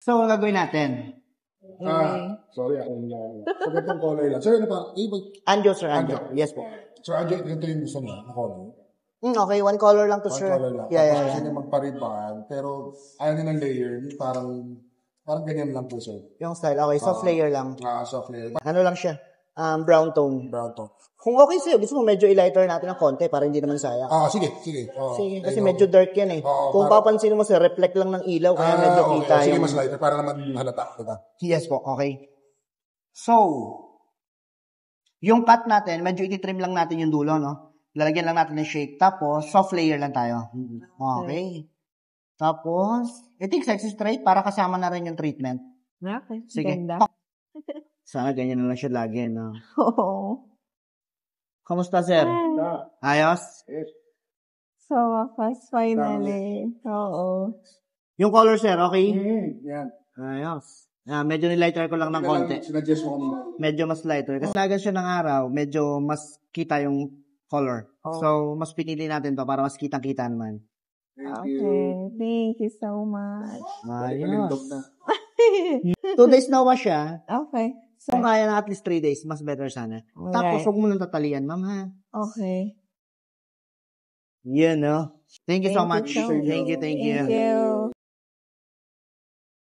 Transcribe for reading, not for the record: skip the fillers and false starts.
So, ang gagawin natin? Sorry, ako lang. So, ganitong color lang. Sir, ano pa? Anjo, Sir Anjo. Yes po. Sir Anjo, ito yung gusto niya, na color. Okay, one color lang to, One sir. color lang. Yeah. Gusto niya magpa-ribbon, pero ayaw niya ng layer. Parang ganyan lang po, sir. Yung style, okay. Soft layer lang. Soft layer. Ano lang siya? Brown tone. Brown tone. Kung okay sa'yo, gusto mo medyo i-lighter natin ng konti para hindi naman sayang. Sige. Sige, kasi medyo dark yan eh. Kung papansin mo, sir, reflect lang ng ilaw, kaya medyo kita Sige, yung... mas lighter, para naman halata. Diba? Yes po, okay. So, yung cut natin, medyo ititrim lang natin yung dulo, no? Lalagyan lang natin ng shake. Tapos, soft layer lang tayo. Okay. Tapos, I think sexy straight para kasama na rin yung treatment. Okay. Sige. Ganda. Sana ganyan na lang siya lagi, no? Oo. Kamusta, sir? Ayos? So, finally. Oo. Yung color, sir, okay? Yan. Ayos. Medyo nilighter ko lang ng konti. Sinadjust mo kanina. Medyo mas lighter. Kasi lagan siya ng araw, medyo mas kita yung color. So, mas pinili natin to para mas kitang-kita naman. Okay. Thank you so much. Ayos. 2 days na wash siya. Okay. So, kung kaya na at least 3 days, mas better sana. Tapos, huwag mo nang tatalian, ma'am, ha? Okay. Yeah, no? Thank you so much. Thank you. Thank you. Thank you.